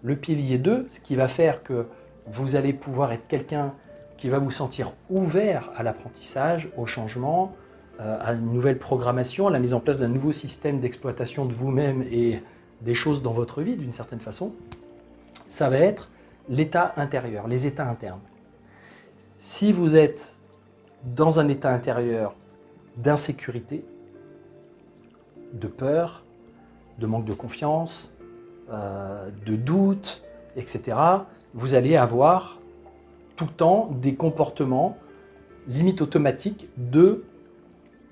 le pilier 2, ce qui va faire que vous allez pouvoir être quelqu'un qui va vous sentir ouvert à l'apprentissage, au changement, à une nouvelle programmation, à la mise en place d'un nouveau système d'exploitation de vous-même et des choses dans votre vie d'une certaine façon, ça va être l'état intérieur, les états internes. Si vous êtes dans un état intérieur d'insécurité, de peur, de manque de confiance, de doute, etc., vous allez avoir tout le temps des comportements limite automatiques de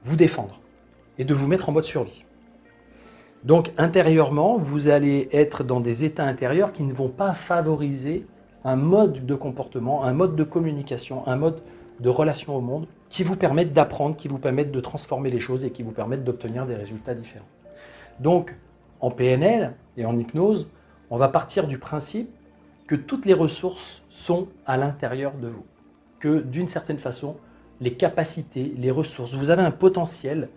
vous défendre et de vous mettre en mode survie. Donc intérieurement, vous allez être dans des états intérieurs qui ne vont pas favoriser un mode de comportement, un mode de communication, un mode de relation au monde qui vous permettent d'apprendre, qui vous permettent de transformer les choses et qui vous permettent d'obtenir des résultats différents. Donc en PNL et en hypnose, on va partir du principe que toutes les ressources sont à l'intérieur de vous, que d'une certaine façon, les capacités, les ressources, vous avez un potentiel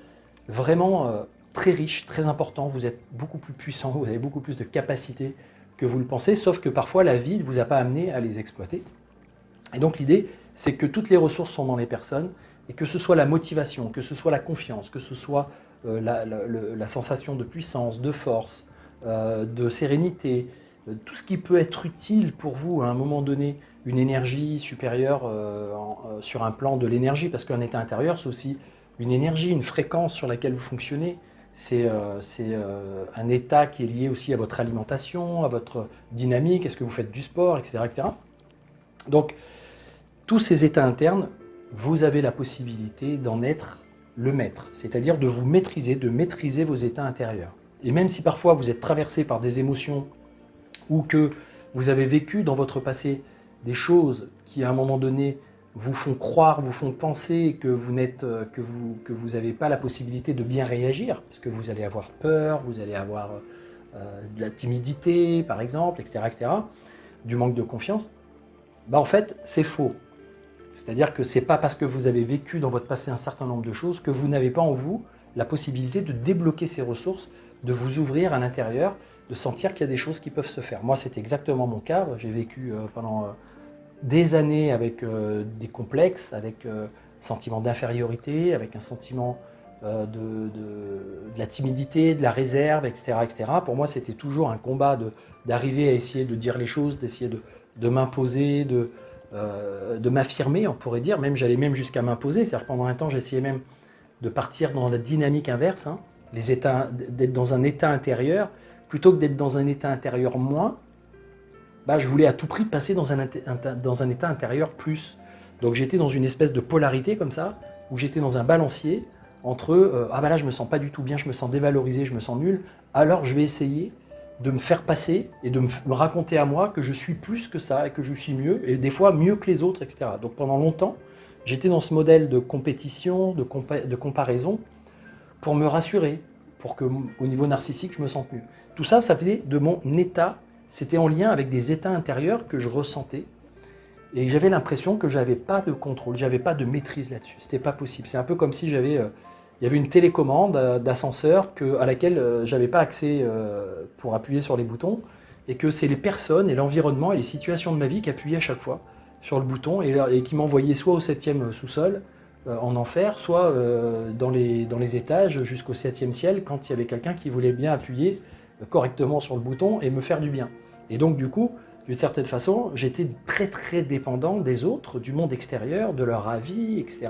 vraiment très riche, très important, vous êtes beaucoup plus puissant, vous avez beaucoup plus de capacités que vous le pensez, sauf que parfois la vie ne vous a pas amené à les exploiter. Et donc l'idée, c'est que toutes les ressources sont dans les personnes, et que ce soit la motivation, que ce soit la confiance, que ce soit la sensation de puissance, de force, de sérénité, tout ce qui peut être utile pour vous à un moment donné, une énergie supérieure sur un plan de l'énergie, parce qu'un état intérieur, c'est aussi une énergie, une fréquence sur laquelle vous fonctionnez. C'est un état qui est lié aussi à votre alimentation, à votre dynamique, est-ce que vous faites du sport, etc., etc. Donc, tous ces états internes, vous avez la possibilité d'en être le maître, c'est-à-dire de vous maîtriser, de maîtriser vos états intérieurs. Et même si parfois vous êtes traversé par des émotions ou que vous avez vécu dans votre passé des choses qui à un moment donné vous font croire, vous font penser que vous n'avez pas la possibilité de bien réagir, parce que vous allez avoir peur, vous allez avoir de la timidité par exemple, etc., etc., du manque de confiance, en fait c'est faux. C'est-à-dire que ce n'est pas parce que vous avez vécu dans votre passé un certain nombre de choses que vous n'avez pas en vous la possibilité de débloquer ces ressources, de vous ouvrir à l'intérieur, de sentir qu'il y a des choses qui peuvent se faire. Moi, c'est exactement mon cas. J'ai vécu pendant des années avec des complexes, avec sentiment d'infériorité, avec un sentiment de la timidité, de la réserve, etc., etc. Pour moi, c'était toujours un combat d'arriver à essayer de dire les choses, d'essayer de m'imposer, de m'affirmer, on pourrait dire. Même j'allais même jusqu'à m'imposer. C'est-à-dire que pendant un temps, j'essayais même de partir dans la dynamique inverse, hein, d'être dans un état intérieur, plutôt que d'être dans un état intérieur moins, je voulais à tout prix passer dans un état intérieur plus. Donc j'étais dans une espèce de polarité comme ça, où j'étais dans un balancier entre là je me sens pas du tout bien, je me sens dévalorisé, je me sens nul, alors je vais essayer de me faire passer et de me raconter à moi que je suis plus que ça et que je suis mieux, et des fois mieux que les autres, etc. Donc pendant longtemps, j'étais dans ce modèle de compétition, de comparaison, pour me rassurer, pour que au niveau narcissique, je me sente mieux. Tout ça, ça venait de mon état, c'était en lien avec des états intérieurs que je ressentais, et j'avais l'impression que j'avais pas de contrôle, j'avais pas de maîtrise là-dessus, c'était pas possible. C'est un peu comme si il y avait une télécommande d'ascenseur à laquelle j'avais pas accès pour appuyer sur les boutons, et que c'est les personnes et l'environnement et les situations de ma vie qui appuyaient à chaque fois sur le bouton et qui m'envoyaient soit au 7e sous-sol, en enfer, soit dans les étages jusqu'au 7e ciel, quand il y avait quelqu'un qui voulait bien appuyer correctement sur le bouton et me faire du bien. Et donc du coup, d'une certaine façon, j'étais très très dépendant des autres, du monde extérieur, de leur avis, etc.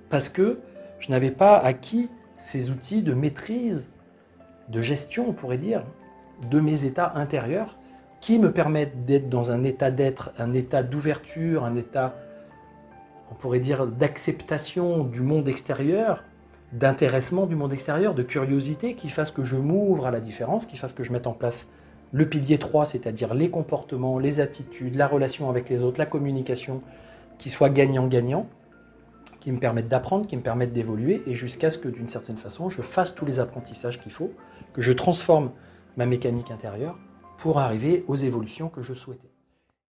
Parce que je n'avais pas acquis ces outils de maîtrise, de gestion, on pourrait dire, de mes états intérieurs, qui me permettent d'être dans un état d'être, un état d'ouverture, un état, on pourrait dire, d'acceptation du monde extérieur, d'intéressement du monde extérieur, de curiosité, qui fasse que je m'ouvre à la différence, qui fasse que je mette en place le pilier 3, c'est-à-dire les comportements, les attitudes, la relation avec les autres, la communication, qui soit gagnant-gagnant, qui me permettent d'apprendre, qui me permettent d'évoluer, et jusqu'à ce que, d'une certaine façon, je fasse tous les apprentissages qu'il faut, que je transforme ma mécanique intérieure pour arriver aux évolutions que je souhaitais.